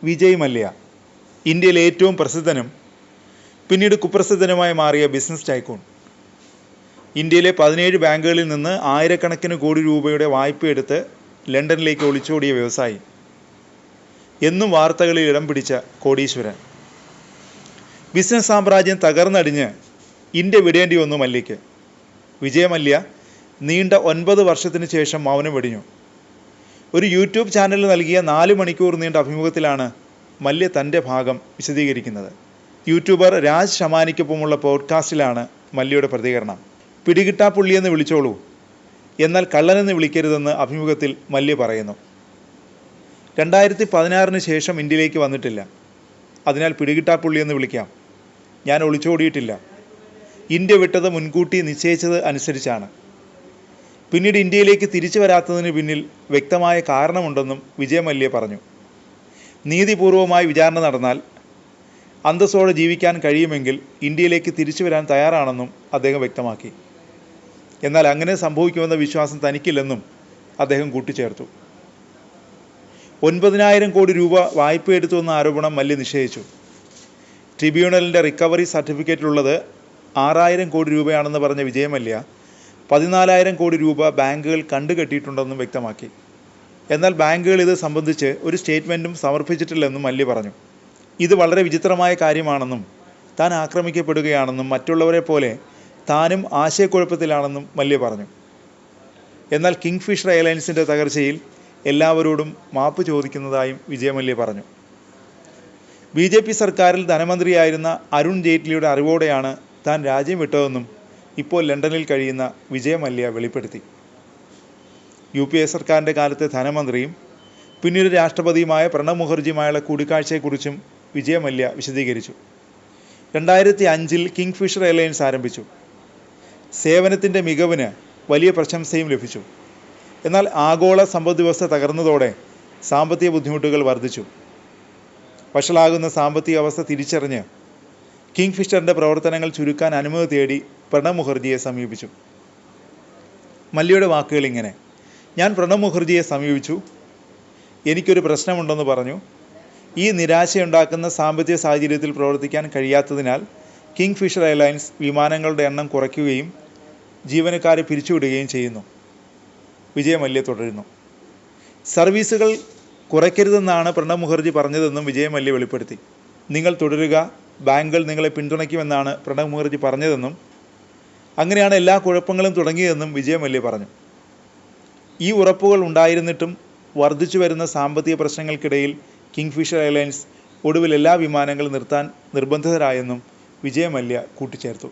വിജയ് മല്യ, ഇന്ത്യയിലെ ഏറ്റവും പ്രസിദ്ധനും പിന്നീട് കുപ്രസിദ്ധനുമായി മാറിയ ബിസിനസ് ടൈക്കൂൺ. ഇന്ത്യയിലെ 17 ബാങ്കുകളിൽ നിന്ന് ആയിരക്കണക്കിന് കോടി രൂപയുടെ വായ്പയെടുത്ത് ലണ്ടനിലേക്ക് ഒളിച്ചോടിയ വ്യവസായി, എന്നും വാർത്തകളിൽ ഇടം പിടിച്ച കോടീശ്വരൻ. ബിസിനസ് സാമ്രാജ്യം തകർന്നടിഞ്ഞ് ഇന്ത്യ വിടേണ്ടി വന്നു മല്യയ്ക്ക്. വിജയ് മല്യ നീണ്ട 9 വർഷത്തിന് ശേഷം മൗനം വെടിഞ്ഞു. ഒരു യൂട്യൂബ് ചാനലിൽ നൽകിയ 4 മണിക്കൂർ നീണ്ട അഭിമുഖത്തിലാണ് മല്യ തൻ്റെ ഭാഗം വിശദീകരിക്കുന്നത്. യൂട്യൂബർ രാജ് ഷമാനിക്കൊപ്പമുള്ള പോഡ്കാസ്റ്റിലാണ് മല്യയുടെ പ്രതികരണം. പിടികിട്ടാപ്പുള്ളിയെന്ന് വിളിച്ചോളൂ, എന്നാൽ കള്ളനെന്ന് വിളിക്കരുതെന്ന് അഭിമുഖത്തിൽ മല്യ പറയുന്നു. 2016 ശേഷം ഇന്ത്യയിലേക്ക് വന്നിട്ടില്ല, അതിനാൽ പിടികിട്ടാപ്പുള്ളിയെന്ന് വിളിക്കാം. ഞാൻ ഒളിച്ചോടിയിട്ടില്ല. ഇന്ത്യ വിട്ടത് മുൻകൂട്ടി നിശ്ചയിച്ചത് അനുസരിച്ചാണ്. പിന്നീട് ഇന്ത്യയിലേക്ക് തിരിച്ചു വരാത്തതിന് പിന്നിൽ വ്യക്തമായ കാരണമുണ്ടെന്നും വിജയ് മല്യ പറഞ്ഞു. നീതിപൂർവമായി വിചാരണ നടന്നാൽ അന്തസ്സോടെ ജീവിക്കാൻ കഴിയുമെങ്കിൽ ഇന്ത്യയിലേക്ക് തിരിച്ചു വരാൻ തയ്യാറാണെന്നും അദ്ദേഹം വ്യക്തമാക്കി. എന്നാൽ അങ്ങനെ സംഭവിക്കുമെന്ന വിശ്വാസം തനിക്കില്ലെന്നും അദ്ദേഹം കൂട്ടിച്ചേർത്തു. 9,000 കോടി രൂപ വായ്പയെടുത്തുവെന്ന ആരോപണം മല്യ നിഷേധിച്ചു. ട്രിബ്യൂണലിൻ്റെ റിക്കവറി സർട്ടിഫിക്കറ്റിലുള്ളത് 6,000 കോടി രൂപയാണെന്ന് പറഞ്ഞ വിജയ് മല്യ 14,000 കോടി രൂപ ബാങ്കുകൾ കണ്ടുകെട്ടിയിട്ടുണ്ടെന്നും വ്യക്തമാക്കി. എന്നാൽ ബാങ്കുകൾ ഇത് സംബന്ധിച്ച് ഒരു സ്റ്റേറ്റ്മെൻറ്റും സമർപ്പിച്ചിട്ടില്ലെന്നും മല്യ പറഞ്ഞു. ഇത് വളരെ വിചിത്രമായ കാര്യമാണെന്നും താൻ ആക്രമിക്കപ്പെടുകയാണെന്നും മറ്റുള്ളവരെ പോലെ താനും ആശയക്കുഴപ്പത്തിലാണെന്നും മല്യ പറഞ്ഞു. എന്നാൽ കിങ്ഫിഷർ എയർലൈൻസിൻ്റെ തകർച്ചയിൽ എല്ലാവരോടും മാപ്പ് ചോദിക്കുന്നതായും വിജയ് മല്യ പറഞ്ഞു. BJP സർക്കാരിൽ ധനമന്ത്രിയായിരുന്ന അരുൺ ജെയ്റ്റ്ലിയുടെ അറിവോടെയാണ് താൻ രാജ്യം വിട്ടതെന്നും ഇപ്പോൾ ലണ്ടനിൽ കഴിയുന്ന വിജയ് മല്യ വെളിപ്പെടുത്തി. UPA സർക്കാരിൻ്റെ കാലത്തെ ധനമന്ത്രിയും പിന്നീട് രാഷ്ട്രപതിയുമായ പ്രണബ് മുഖർജിയുമായുള്ള കൂടിക്കാഴ്ചയെക്കുറിച്ചും വിജയ് മല്യ വിശദീകരിച്ചു. 2005 കിങ്ഫിഷർ എയർലൈൻസ് ആരംഭിച്ചു. സേവനത്തിൻ്റെ മികവിന് വലിയ പ്രശംസയും ലഭിച്ചു. എന്നാൽ ആഗോള സമ്പദ് വ്യവസ്ഥ തകർന്നതോടെ സാമ്പത്തിക ബുദ്ധിമുട്ടുകൾ വർദ്ധിച്ചു. വഷളാകുന്ന സാമ്പത്തിക അവസ്ഥ തിരിച്ചറിഞ്ഞ് കിങ്ഫിഷറിൻ്റെ പ്രവർത്തനങ്ങൾ ചുരുക്കാൻ അനുമതി തേടി പ്രണബ് മുഖർജിയെ സമീപിച്ചു. മല്യയുടെ വാക്കുകൾ ഇങ്ങനെ: ഞാൻ പ്രണബ് മുഖർജിയെ സമീപിച്ചു. എനിക്കൊരു പ്രശ്നമുണ്ടെന്ന് പറഞ്ഞു. ഈ നിരാശയുണ്ടാക്കുന്ന സാമ്പത്തിക സാഹചര്യത്തിൽ പ്രവർത്തിക്കാൻ കഴിയാത്തതിനാൽ കിങ്ഫിഷർ എയർലൈൻസ് വിമാനങ്ങളുടെ എണ്ണം കുറയ്ക്കുകയും ജീവനക്കാരെ പിരിച്ചുവിടുകയും ചെയ്യുന്നു. വിജയ് മല്യ തുടരുന്നു. സർവീസുകൾ കുറയ്ക്കരുതെന്നാണ് പ്രണബ് മുഖർജി പറഞ്ഞതെന്നും വിജയ് മല്യ വെളിപ്പെടുത്തി. നിങ്ങൾ തുടരുക, ബാങ്കുകൾ നിങ്ങളെ പിന്തുണയ്ക്കുമെന്നാണ് പ്രണബ് മുഖർജി പറഞ്ഞതെന്നും അങ്ങനെയാണ് എല്ലാ കുഴപ്പങ്ങളും തുടങ്ങിയതെന്നും വിജയ് മല്യ പറഞ്ഞു. ഈ ഉറപ്പുകൾ ഉണ്ടായിരുന്നിട്ടും വർദ്ധിച്ചു വരുന്ന സാമ്പത്തിക പ്രശ്നങ്ങൾക്കിടയിൽ കിങ്ഫിഷർ എയർലൈൻസ് ഒടുവിൽ എല്ലാ വിമാനങ്ങളും നിർത്താൻ നിർബന്ധിതരായെന്നും വിജയ് മല്യ കൂട്ടിച്ചേർത്തു.